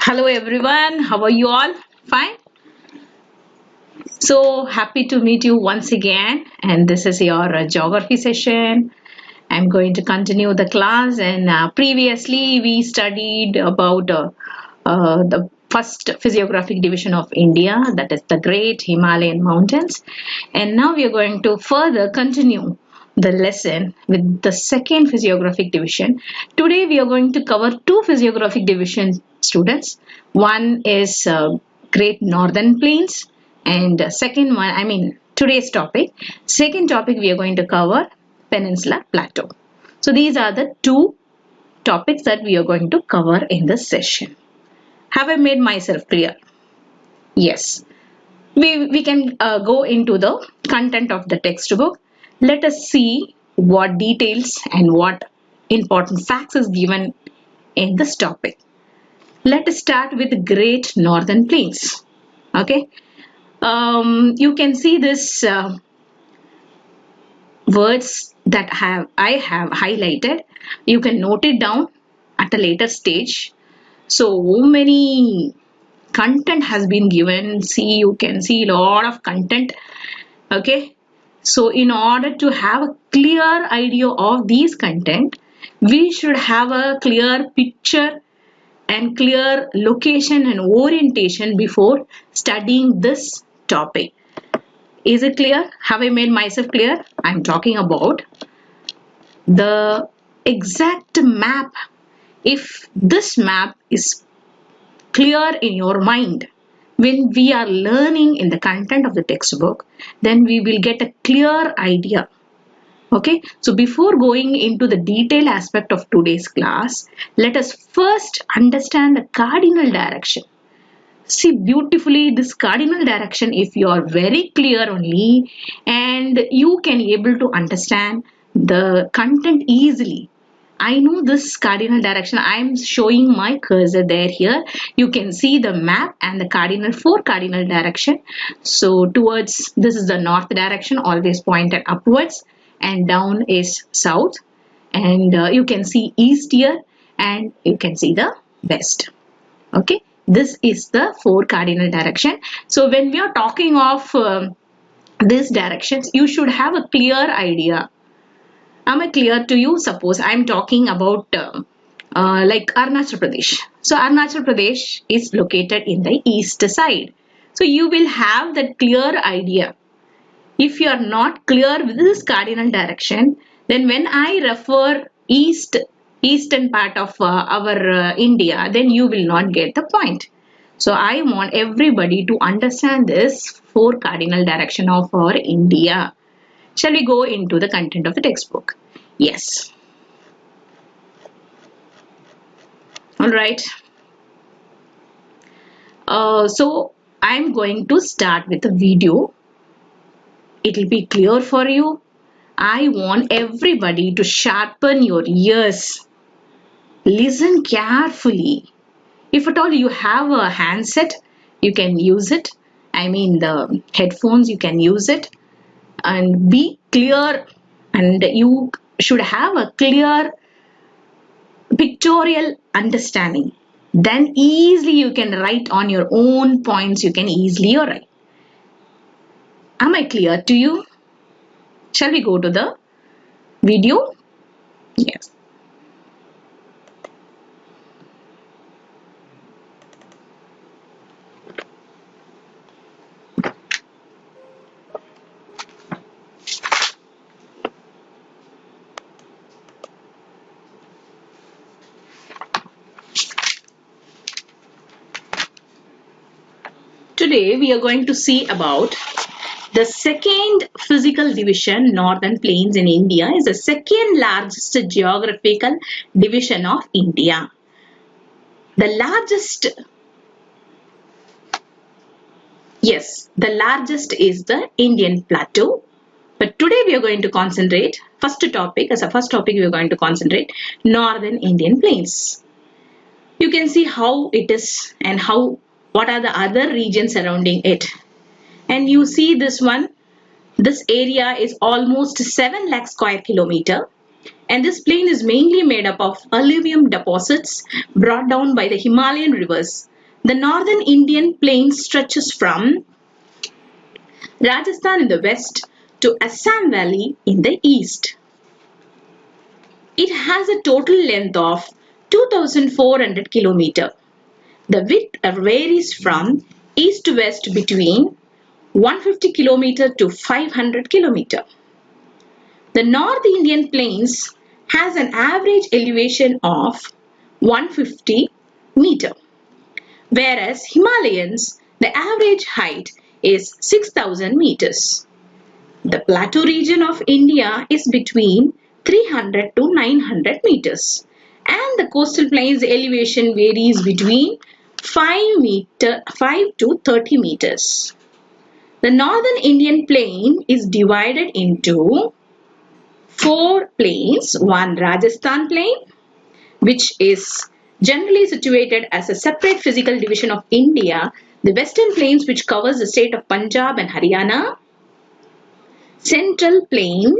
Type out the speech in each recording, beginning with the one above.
Hello everyone, how are you all? Fine? So happy to meet you once again, and this is your geography session. I'm going to continue the class, and previously we studied about the first physiographic division of India, that is the Great Himalayan Mountains, and now we are going to further continue the lesson with the second physiographic division. Today we are going to cover two physiographic division students. One is Great Northern Plains, and second one, today's topic, second topic we are going to cover Peninsula Plateau. So these are the two topics that we are going to cover in this session. Have I made myself clear? Yes. We can go into the content of the textbook. Let us see what details and what important facts is given in this topic. Let us start with Great Northern Plains. Okay. You can see this words that I have highlighted. You can note it down at a later stage. So many content has been given. See, you can see a lot of content. Okay. So in order to have a clear idea of these content, we should have a clear picture and clear location and orientation before studying this topic. Is it clear? Have I made myself clear? I'm talking about the exact map. If this map is clear in your mind, when we are learning in the content of the textbook, then we will get a clear idea. Okay, so before going into the detail aspect of today's class, let us first understand the cardinal direction. See beautifully this cardinal direction, if you are very clear only, and you can able to understand the content easily. I know this cardinal direction. I am showing my cursor there here. You can see the map and the cardinal, four cardinal direction. So towards, this is the north direction, always pointed upwards, and down is south. And you can see east here, and you can see the west. Okay, this is the four cardinal direction. So when we are talking of these directions, you should have a clear idea. Am I clear to you? Suppose I am talking about like Arunachal Pradesh. So Arunachal Pradesh is located in the east side. So you will have that clear idea. If you are not clear with this cardinal direction, then when I refer eastern part of our India, then you will not get the point. So I want everybody to understand this four cardinal direction of our India. Shall we go into the content of the textbook? Yes. All right. So I'm going to start with a video. It will be clear for you. I want everybody to sharpen your ears. Listen carefully. If at all you have a handset, you can use it. I mean the headphones, you can use it. And be clear, and you should have a clear pictorial understanding. Then easily you can write on your own points. You can easily write. Am I clear to you? Shall we go to the video? Yes. Today we are going to see about the second physical division. Northern Plains in India is the second largest geographical division of India. The largest is the Indian Plateau. But today we are going to concentrate, first topic we are going to concentrate Northern Indian Plains. You can see how it is and what are the other regions surrounding it. And you see this one, this area is almost 7 lakh square kilometer. And this plain is mainly made up of alluvium deposits brought down by the Himalayan rivers. The northern Indian plain stretches from Rajasthan in the west to Assam Valley in the east. It has a total length of 2,400 km. The width varies from east to west between 150 km to 500 km. The North Indian Plains has an average elevation of 150 meter, whereas Himalayas, the average height is 6,000 meters. The plateau region of India is between 300 to 900 meters, and the coastal plains elevation varies between 5 to 30 meters. The northern Indian plain is divided into 4 plains. One, Rajasthan plain, which is generally situated as a separate physical division of India. The western plains, which covers the state of Punjab and Haryana. Central plain,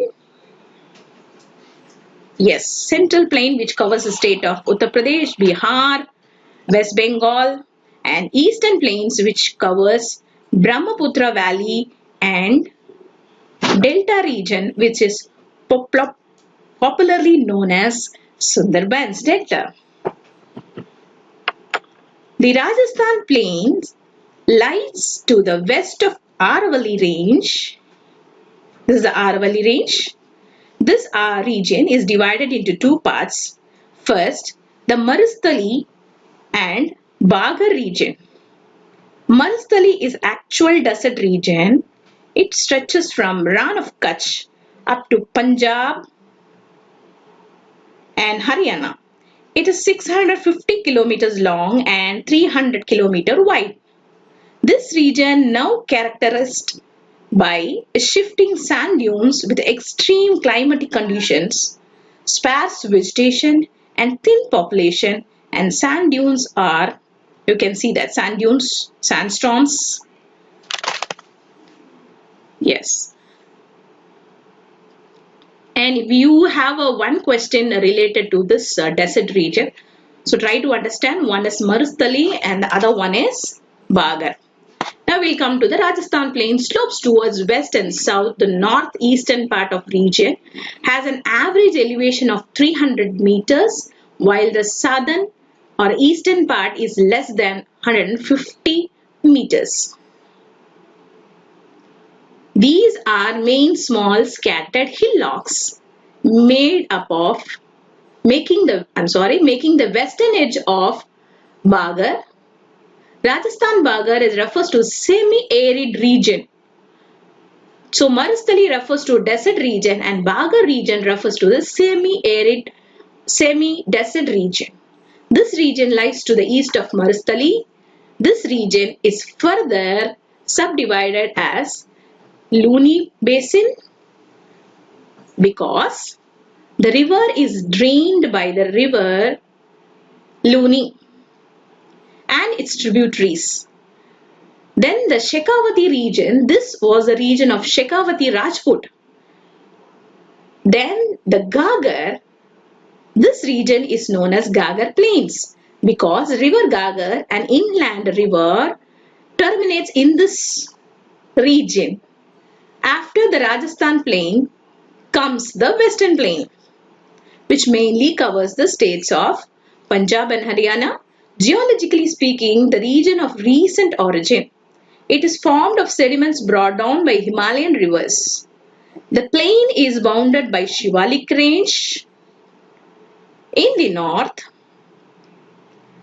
Central plain, which covers the state of Uttar Pradesh, Bihar, West Bengal, and eastern plains, which covers Brahmaputra Valley and Delta region, which is popularly known as Sundarbans Delta. The Rajasthan plains lies to the west of Aravalli range. This is the Aravalli range. This region is divided into 2 parts. First, the Marustali and Bagar region. Marustali is actual desert region. It stretches from Rann of Kutch up to Punjab and Haryana. It is 650 kilometers long and 300 kilometers wide. This region now characterized by shifting sand dunes with extreme climatic conditions, sparse vegetation and thin population, and sand dunes are, you can see that sand dunes, sandstorms. Yes. And if you have one question related to this desert region, so try to understand. One is Marustali and the other one is Bagar. Now we'll come to the Rajasthan plain. Slopes towards west and south. The northeastern part of region has an average elevation of 300 meters, while the southern or eastern part is less than 150 meters. These are main small scattered hillocks made up of making the western edge of Bagar. Rajasthan Bagar refers to semi-arid region. So Marustali refers to desert region and Bagar region refers to the semi-arid, semi-desert region. This region lies to the east of Marustali. This region is further subdivided as Luni Basin because the river is drained by the river Luni and its tributaries. Then the Shekhawati region, this was the region of Shekhawati Rajput. Then the Gagar, this region is known as Gagar Plains because river Gagar, an inland river, terminates in this region. After the Rajasthan plain comes the Western plain, which mainly covers the states of Punjab and Haryana. Geologically speaking, the region of recent origin. It is formed of sediments brought down by Himalayan rivers. The plain is bounded by Shivalik range in the north,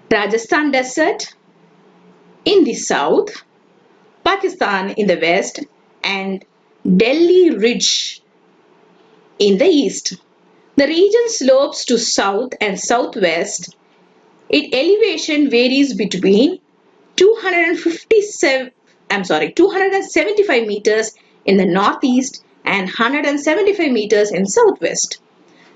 Rajasthan desert in the south, Pakistan in the west, and Delhi ridge in the east. The region slopes to south and southwest. Its elevation varies between 275 meters in the northeast and 175 meters in southwest.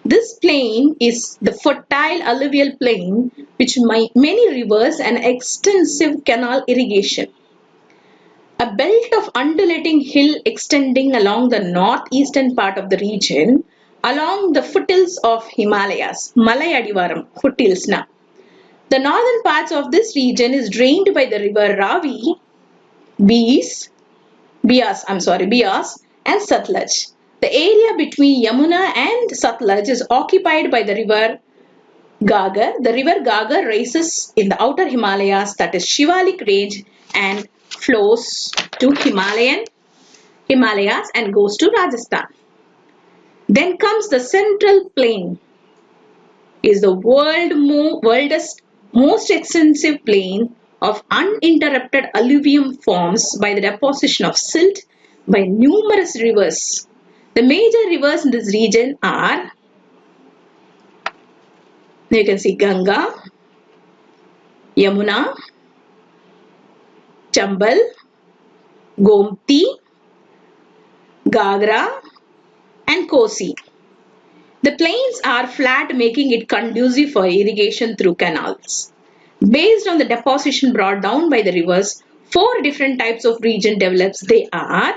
This plain is the fertile alluvial plain which many rivers and extensive canal irrigation. A belt of undulating hill extending along the northeastern part of the region along the foothills of Himalayas, Malay Adivaram, foothills now. The northern parts of this region is drained by the river Ravi, Bias, and Satluj. The area between Yamuna and Satluj is occupied by the river Gagar. The river Gagar rises in the outer Himalayas, that is Shivalik range, and flows to Himalayas and goes to Rajasthan. Then comes the central plain, is the world's most extensive plain of uninterrupted alluvium forms by the deposition of silt by numerous rivers. The major rivers in this region are, you can see Ganga, Yamuna, Chambal, Gomti, Gagra, and Kosi. The plains are flat, making it conducive for irrigation through canals. Based on the deposition brought down by the rivers, 4 different types of region develops. They are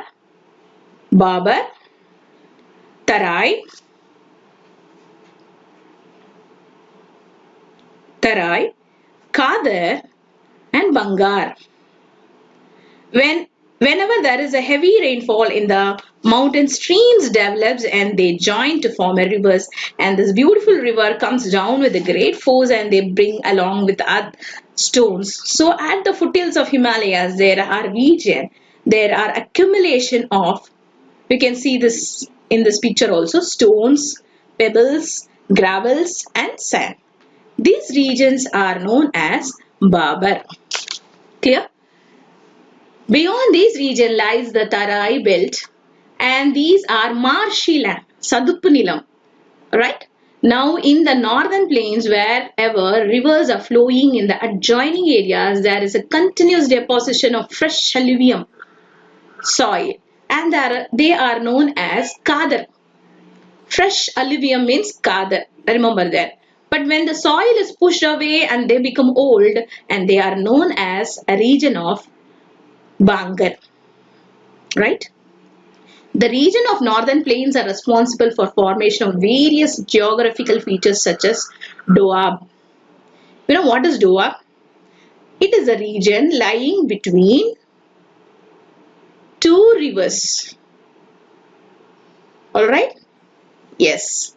Babar, Tarai, Kadar, and Bangar. Whenever there is a heavy rainfall in the mountain, streams develops and they join to form a rivers, and this beautiful river comes down with a great force and they bring along with stones. So at the foothills of Himalayas there are accumulation of, we can see this in this picture also, stones, pebbles, gravels and sand. These regions are known as Babar. Clear? Beyond this region lies the Tarai belt, and these are marshy land, Sadupu Nilam, right? Now in the northern plains, wherever rivers are flowing in the adjoining areas, there is a continuous deposition of fresh alluvium soil, and they are known as Kadar. Fresh alluvium means Kadar, remember that. But when the soil is pushed away and they become old, and they are known as a region of Bangar, right? The region of northern plains are responsible for formation of various geographical features such as Doab. You know what is Doab? It is a region lying between 2 rivers. Alright? Yes.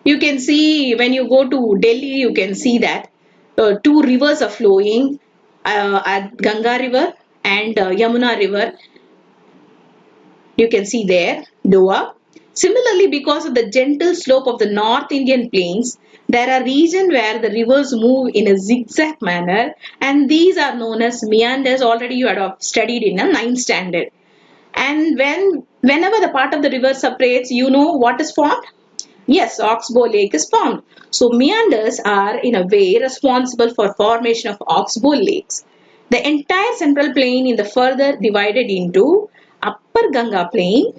You can see when you go to Delhi, you can see that 2 rivers are flowing at Ganga river and Yamuna river. You can see there, Doab. Similarly, because of the gentle slope of the North Indian plains, there are regions where the rivers move in a zigzag manner, and these are known as meanders. Already you had studied in a 9th standard. And whenever the part of the river separates, you know what is formed? Yes, Oxbow Lake is formed. So meanders are in a way responsible for formation of Oxbow lakes. The entire central plain in the further divided into Upper Ganga plain,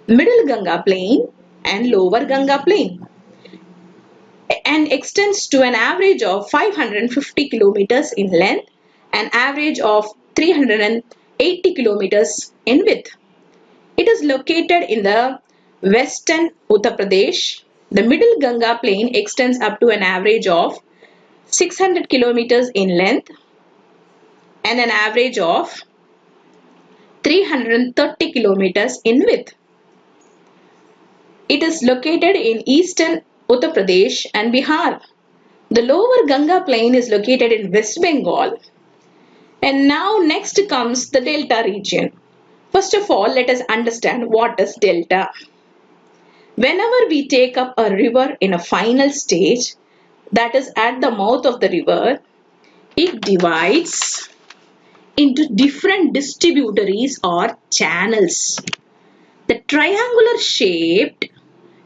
Middle Ganga plain and Lower Ganga plain, and extends to an average of 550 kilometers in length, an average of 380 kilometers in width. It is located in the western Uttar Pradesh. The Middle Ganga plain extends up to an average of 600 kilometers in length and an average of 330 kilometers in width. It is located in eastern Uttar Pradesh and Bihar. The lower Ganga plain is located in West Bengal. And now next comes the Delta region. First of all, let us understand what is delta. Whenever we take up a river in a final stage, that is at the mouth of the river, it divides into different distributaries or channels. The triangular shaped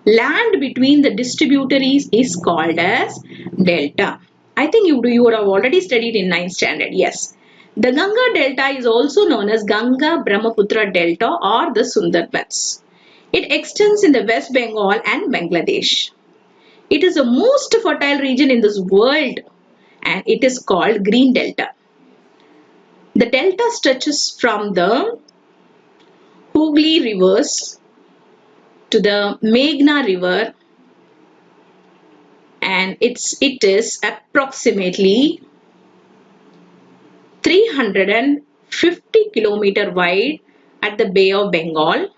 land between the distributaries is called as delta. I think you would have already studied in 9th standard. Yes. The Ganga Delta is also known as Ganga Brahmaputra Delta or the Sundarbans. It extends in the West Bengal and Bangladesh. It is the most fertile region in this world and it is called Green Delta. The delta stretches from the Hooghly rivers to the Meghna River, and it is approximately 350 kilometer wide at the Bay of Bengal.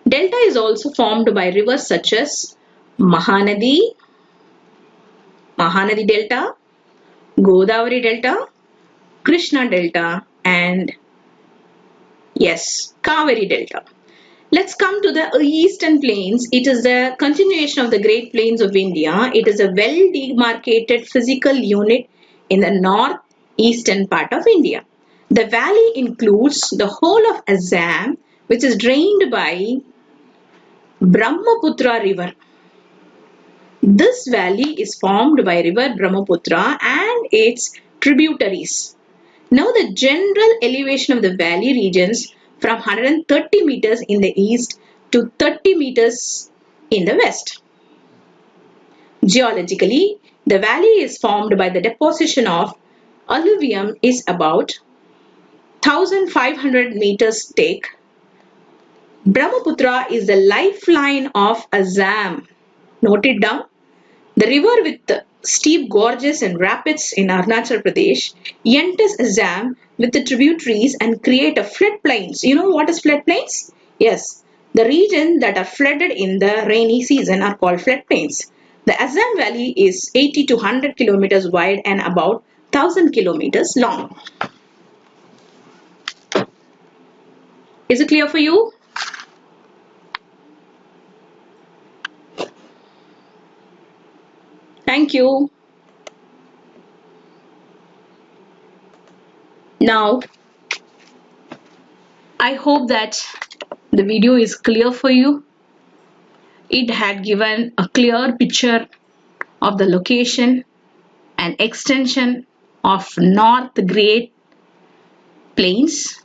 Delta is also formed by rivers such as Mahanadi Delta, Godavari Delta, Krishna Delta, and yes, Kaveri Delta. Let's come to the Eastern Plains. It is the continuation of the Great Plains of India. It is a well-demarcated physical unit in the northeastern part of India. The valley includes the whole of Assam, which is drained by Brahmaputra River. This valley is formed by river Brahmaputra and its tributaries. Now the general elevation of the valley regions from 130 meters in the east to 30 meters in the west. Geologically, the valley is formed by the deposition of alluvium is about 1500 meters thick. Brahmaputra is the lifeline of Assam. Note it down. The river with steep gorges and rapids in Arunachal Pradesh enters Assam with the tributaries and create a floodplains. You know what is floodplains? Yes, the regions that are flooded in the rainy season are called floodplains. The Assam Valley is 80 to 100 kilometers wide and about 1000 kilometers long. Is it clear for you? Thank you. Now, I hope that the video is clear for you. It had given a clear picture of the location and extension of North Great Plains.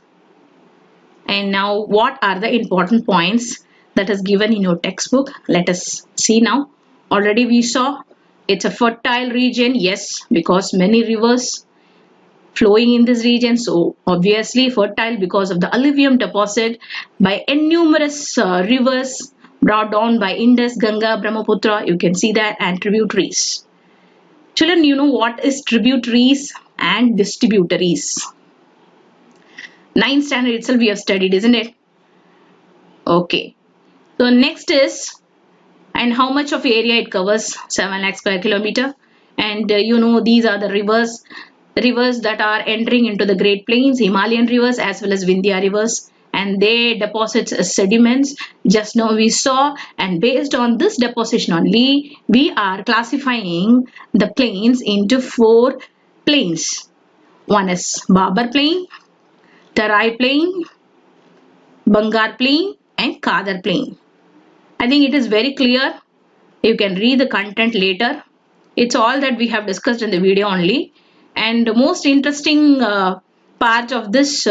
And now, what are the important points that is given in your textbook? Let us see now. Already we saw it's a fertile region, yes, because many rivers flowing in this region, so obviously fertile because of the alluvium deposit by numerous rivers brought down by Indus, Ganga, Brahmaputra, you can see that, and tributaries. Children, you know what is tributaries and distributaries? 9th standard itself we have studied, isn't it? Okay. So next is, and how much of area it covers? 7 lakh square kilometer. And you know, these are the rivers that are entering into the Great Plains, Himalayan rivers as well as Vindhya rivers, and they deposit sediments. Just now we saw, and based on this deposition only, we are classifying the plains into 4 plains. One is Babar Plain, Tarai Plain, Bangar Plain, and Kadar Plain. I think it is very clear. You can read the content later. It's all that we have discussed in the video only. And the most interesting part of this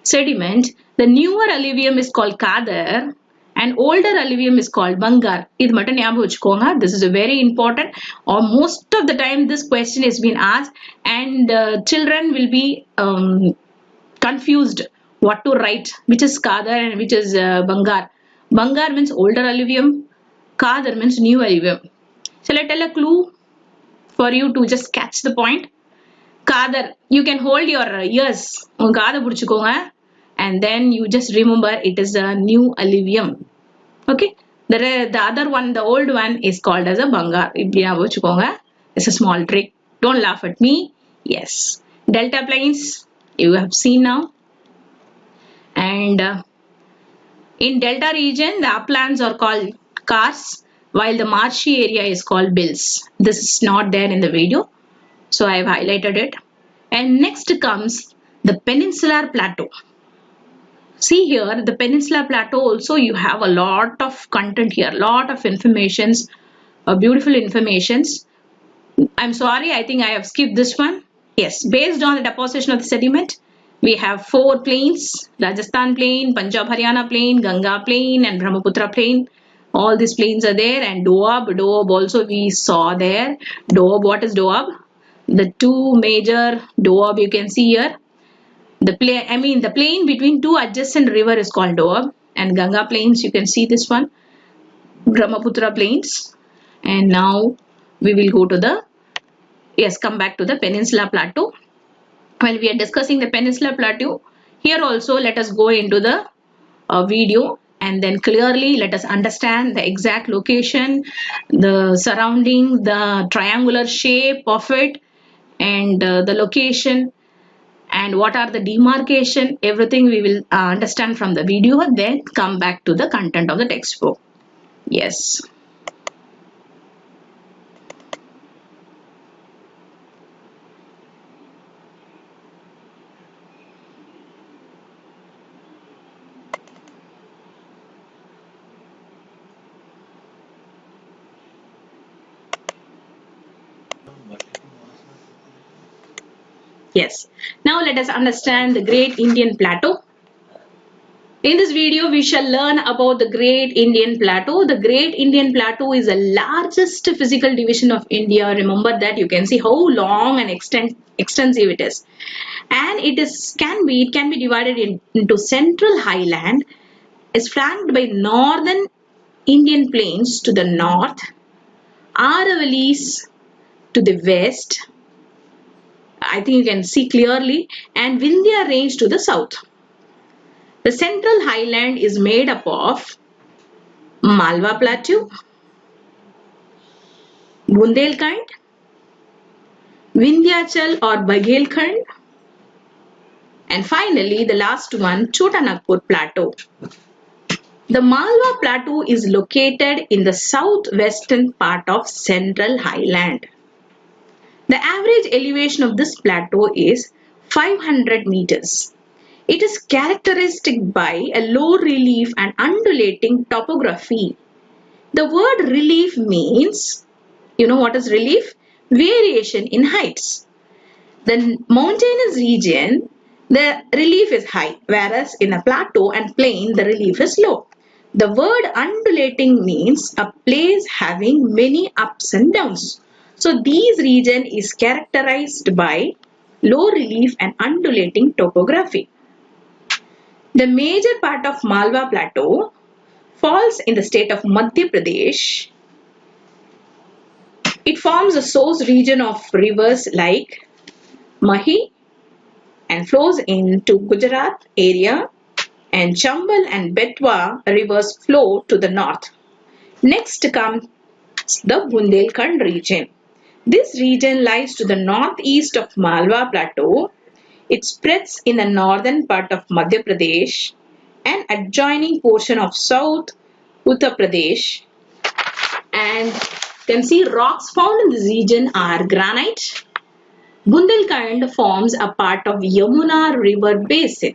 sediment, the newer alluvium is called Kadar and older alluvium is called Bangar. This is a very important, or most of the time this question has been asked, and children will be confused what to write, which is Kadar and which is Bangar. Bangar means older alluvium, Kadar means new alluvium. Shall I tell a clue for you to just catch the point? Kadar, you can hold your ears, and then you just remember it is a new alluvium. Okay, the other one, the old one, is called as a Bangar. It's a small trick. Don't laugh at me. Yes, Delta Plains, you have seen now. And in Delta region, the uplands are called Kars, while the marshy area is called Bills. This is not there in the video, so I have highlighted it. And next comes the Peninsular Plateau. See here, the Peninsular Plateau also, you have a lot of content here, lot of informations, beautiful informations. I'm sorry, I think I have skipped this one. Yes, based on the deposition of the sediment, we have 4 plains: Rajasthan Plain, Punjab Haryana Plain, Ganga Plain, and Brahmaputra Plain. All these plains are there, and Doab also we saw there. Doab, what is Doab? The 2 major Doab you can see here. The plain between 2 adjacent rivers is called Doab. and Ganga plains. You can see this one, Brahmaputra plains. And now we will go to the, yes, come back to the Peninsula Plateau. While we are discussing the Peninsula Plateau, here also let us go into the video, and then clearly let us understand the exact location, the surrounding, the triangular shape of it, and the location, and what are the demarcation. Everything we will understand from the video, then come back to the content of the textbook. Yes. Yes. Now let us understand the Great Indian Plateau. In this video, we shall learn about the Great Indian Plateau. The Great Indian Plateau is the largest physical division of India. Remember that. You can see how long and extensive it is. And it can be divided into Central Highland, is flanked by Northern Indian Plains to the north, Aravallis to the west, I think you can see clearly, and Vindhya range to the south. The Central Highland is made up of Malwa Plateau, Bundelkhand, Vindhyachal or Baghelkhand, and finally the last one, Chota Nagpur Plateau. The Malwa Plateau is located in the southwestern part of Central Highland. The average elevation of this plateau is 500 meters. It is characterized by a low relief and undulating topography. The word relief means, you know what is relief? Variation in heights. The mountainous region, the relief is high, whereas in a plateau and plain, the relief is low. The word undulating means a place having many ups and downs. So this region is characterized by low relief and undulating topography. The major part of Malwa Plateau falls in the state of Madhya Pradesh. It forms a source region of rivers like Mahi and flows into Gujarat area, and Chambal and Betwa rivers flow to the north. Next comes the Bundelkhand region. This region lies to the northeast of Malwa Plateau. It spreads in the northern part of Madhya Pradesh and adjoining portion of South Uttar Pradesh. And you can see rocks found in this region are granite. Bundelkhand forms a part of Yamuna river basin.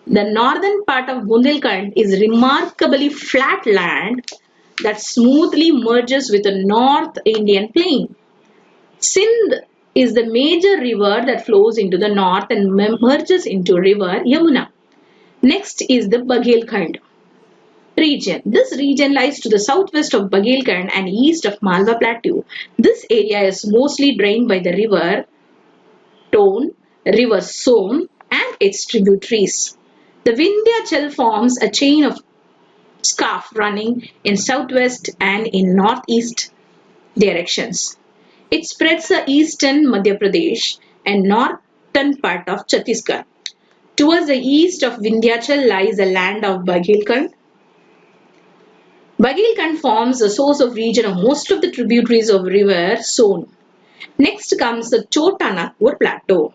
The northern part of Bundelkhand is remarkably flat land that smoothly merges with the North Indian plain. Sindh is the major river that flows into the north and merges into river Yamuna. Next is the Baghelkhand region. This region lies to the southwest of Baghelkhand and east of Malwa Plateau. This area is mostly drained by the river Tone, river Son and its tributaries. The Vindhyachal forms a chain of scarp running in southwest and in northeast directions. It spreads the eastern Madhya Pradesh and northern part of Chhattisgarh. Towards the east of Vindhyachal lies the land of Baghelkhand. Baghelkhand forms the source of region of most of the tributaries of river Son. Next comes the Chota Nagpur Plateau.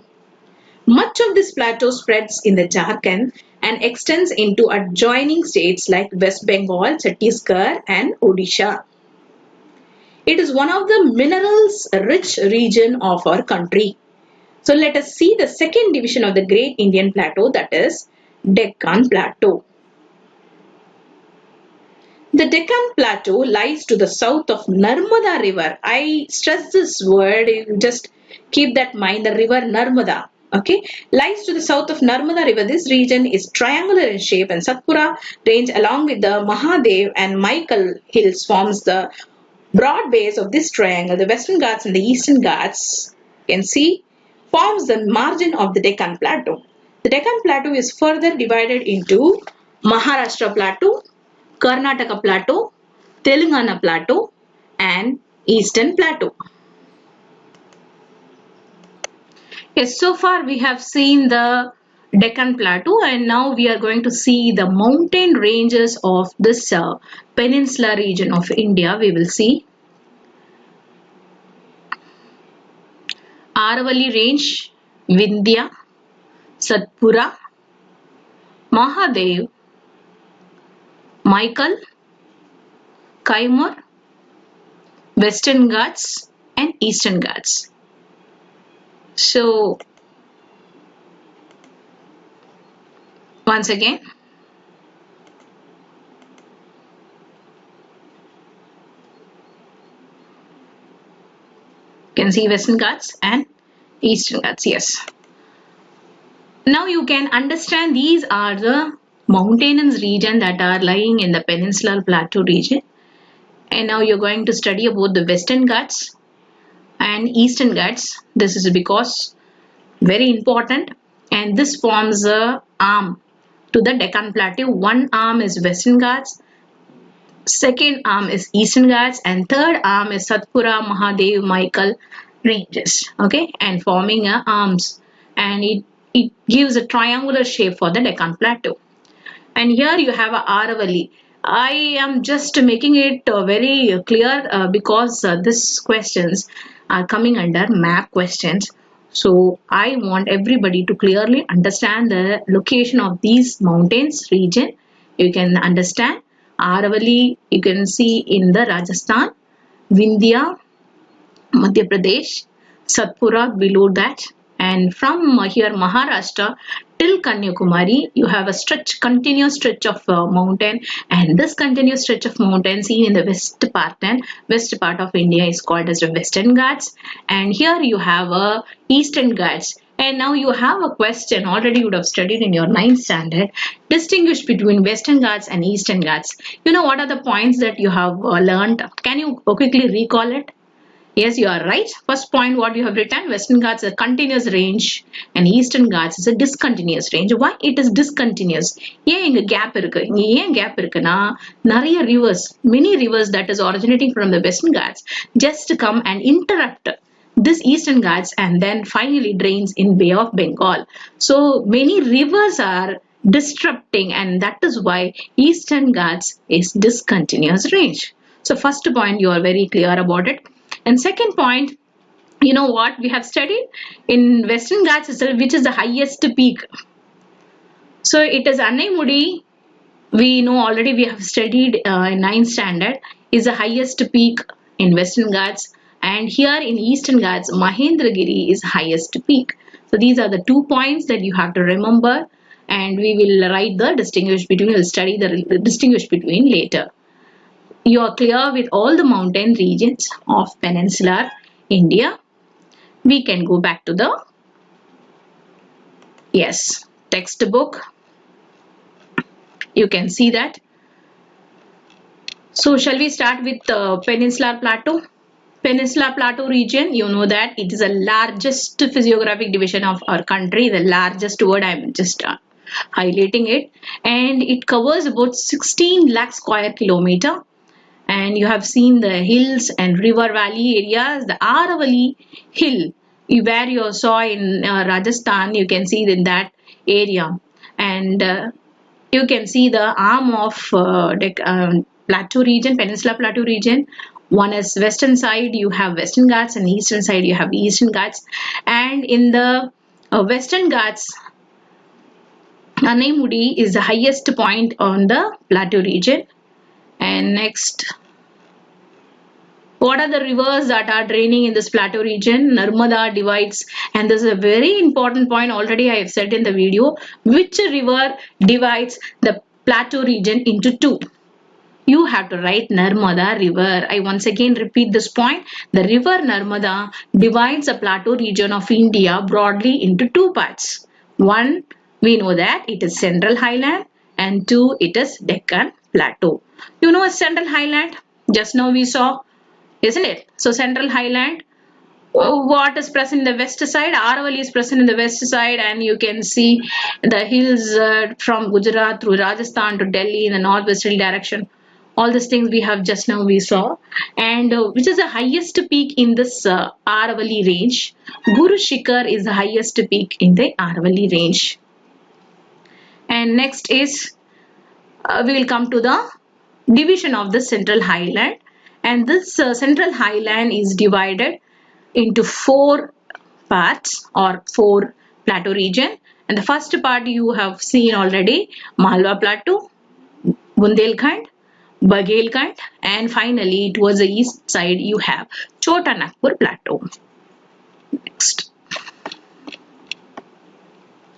Much of this plateau spreads in the Jharkhand and extends into adjoining states like West Bengal, Chhattisgarh and Odisha. It is one of the minerals-rich region of our country. So let us see the second division of the Great Indian Plateau, that is Deccan Plateau. The Deccan Plateau lies to the south of Narmada River. I stress this word, you just keep that in mind, the river Narmada. Okay, lies to the south of Narmada River. This region is triangular in shape, and Satpura range along with the Mahadev and Michael hills forms the broad base of this triangle. The Western Ghats and the Eastern Ghats, you can see, forms the margin of the Deccan Plateau. The Deccan Plateau is further divided into Maharashtra Plateau, Karnataka Plateau, Telangana Plateau, and Eastern Plateau. Yes, so far we have seen the Deccan Plateau, and now we are going to see the mountain ranges of this peninsula region of India. We will see Aravalli Range, Vindhya, Satpura, Mahadev, Michael, Kaimur, Western Ghats, and Eastern Ghats. So once again, you can see Western Ghats and Eastern Ghats. Yes. Now you can understand these are the mountainous region that are lying in the peninsular plateau region. And now you're going to study about the Western Ghats and Eastern Ghats. This is because very important, and this forms a arm to the Deccan Plateau. One arm is Western Ghats, second arm is Eastern Ghats, and third arm is Satpura, Mahadev, Michael ranges. Okay, and forming arms, and it gives a triangular shape for the Deccan Plateau. And here you have a Aravalli. I am just making it very clear because these questions are coming under map questions. So I want everybody to clearly understand the location of these mountains region. You can understand Aravalli, you can see in the Rajasthan, Vindhya, Madhya Pradesh, Satpura below that, and from here Maharashtra till Kanyakumari you have a continuous stretch of mountain, and this continuous stretch of mountain seen in the west part of India is called as the Western Ghats, and here you have a Eastern Ghats. And now you have a question already you would have studied in your 9th standard. Distinguish between Western Ghats and Eastern Ghats. You know what are the points that you have learned? Can you quickly recall it? Yes, you are right. First point, what you have written, Western Ghats is a continuous range and Eastern Ghats is a discontinuous range. Why it is discontinuous? ஏன் இங்க gap இருக்கு? இங்க ஏன் gap இருக்குன்னா, நிறைய rivers, many rivers that is originating from the Western Ghats just come and interrupt this Eastern Ghats and then finally drains in Bay of Bengal. So many rivers are disrupting, and that is why Eastern Ghats is discontinuous range. So first point, you are very clear about it. And second point, you know what we have studied in Western Ghats itself, which is the highest peak. So it is Annaimudi. We know already, we have studied in 9th standard, is the highest peak in Western Ghats, and here in Eastern Ghats Mahendragiri is highest peak. So these are the 2 points that you have to remember, and we will write the distinguish between, we'll study the distinguish between later. You are clear with all the mountain regions of peninsular India. We can go back to the textbook. You can see that. So shall we start with the Peninsular Plateau? Peninsular Plateau region, you know that it is the largest physiographic division of our country. The largest word, I am just highlighting it, and it covers about 16 lakh square kilometer. And you have seen the hills and river valley areas. The Aravalli hill, where you saw in Rajasthan, you can see in that area, and you can see the arm of plateau region, Peninsular Plateau region. One is western side, you have Western Ghats, and eastern side you have Eastern Ghats. And in the Western Ghats, Annaimudi is the highest point on the plateau region. And next, what are the rivers that are draining in this plateau region? Narmada divides, and this is a very important point, already I have said in the video. Which river divides the plateau region into two? You have to write Narmada river. I once again repeat this point. The river Narmada divides the plateau region of India broadly into two parts. One, we know that it is Central Highland, and two, it is Deccan Plateau. You know Central Highland? Just now we saw, isn't it? So Central Highland, what is present in the west side? Aravalli is present in the west side, and you can see the hills from Gujarat through Rajasthan to Delhi in the northwesterly direction. All these things we have just now we saw. And which is the highest peak in this Aravalli range? Guru Shikhar is the highest peak in the Aravalli range. And next is we will come to the division of the central highland, and this central highland is divided into 4 parts or 4 plateau region. And the first part you have seen already, Malwa Plateau, Bundelkhand, Baghelkhand, and finally towards the east side you have Chota Nagpur Plateau.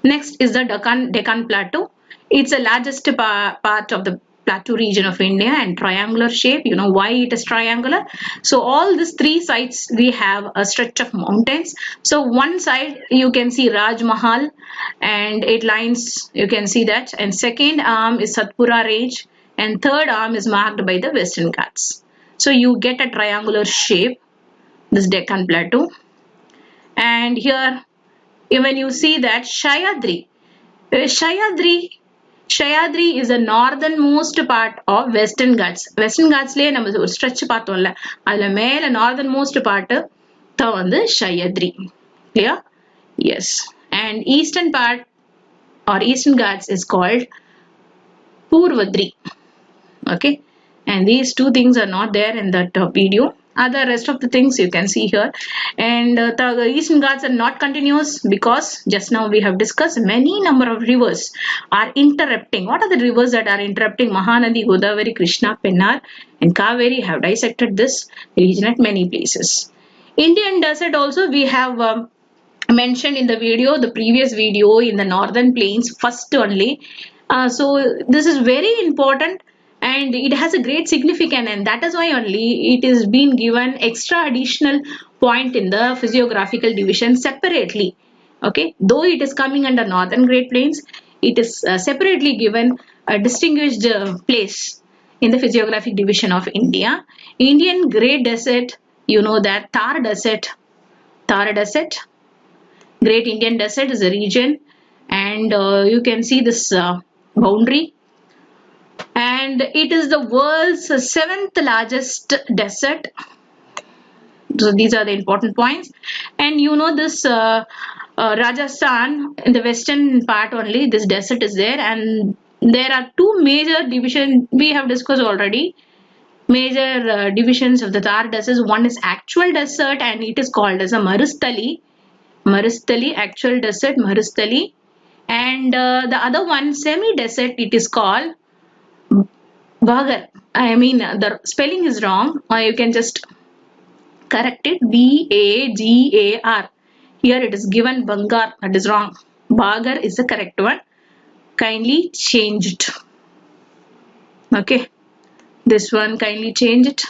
Next is the Deccan Plateau. It's the largest part of the plateau region of India and triangular shape. You know why it is triangular? So all these 3 sides we have a stretch of mountains. So one side you can see Raj Mahal and 8 lines, you can see that, and second arm is Satpura range, and third arm is marked by the Western Ghats. So you get a triangular shape, this Deccan Plateau. And here when you see that Sahyadri is the northernmost part of Western Ghats. Western Ghats le நம்ம ஒரு stretch பார்த்தோம்ல, அதுல மேல northernmost part தான் வந்து Sahyadri. Clear? Yes. And eastern part or Eastern Ghats is called Purvadri. Okay. And these 2 things are not there in that video. Other rest of the things you can see here. And the Eastern Ghats are not continuous because just now we have discussed many number of rivers are interrupting. What are the rivers that are interrupting? Mahanadi, Godavari, Krishna, Pennar and Kaveri have dissected this region at many places. Indian desert also we have mentioned in the video, the previous video, in the northern plains first only. So this is very important. And it has a great significance, and that is why only it is being given extra additional point in the physiographical division separately. Okay, though it is coming under northern Great Plains, it is separately given a distinguished place in the physiographic division of India. Indian Great Desert, you know that Thar Desert, Great Indian Desert is a region, and you can see this boundary. And it is the world's 7th largest desert. So these are the important points. And you know this Rajasthan, in the western part only this desert is there, and there are 2 major divisions we have discussed already. Major divisions of the Thar desert. One is actual desert, and it is called as a Marustali, actual desert, Marustali. And the other one, semi desert, it is called Bagar. I mean the spelling is wrong. You can just correct it. Bagar. Here it is given Bangar. That is wrong. Bagar is the correct one. Kindly change it. Okay. This one kindly change it.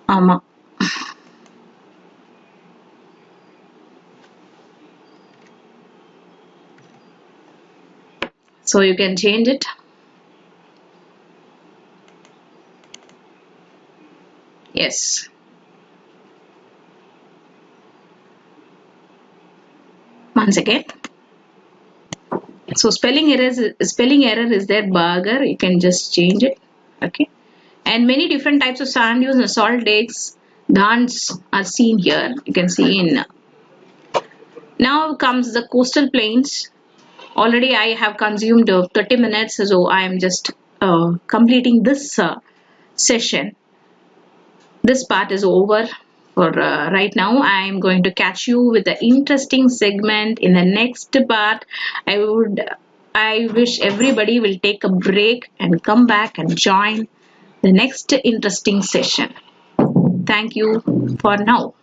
Ama. So you can change it. Yes. Once again. So spelling error is there. Bagar. You can just change it. Okay. And many different types of sand dunes and salt lakes, dhans are seen here. You can see in. Now comes the coastal plains. Already I have consumed 30 minutes, so I am just completing this session. This part is over for right now. I am going to catch you with the interesting segment in the next part. I wish everybody will take a break and come back and join the next interesting session. Thank you for now.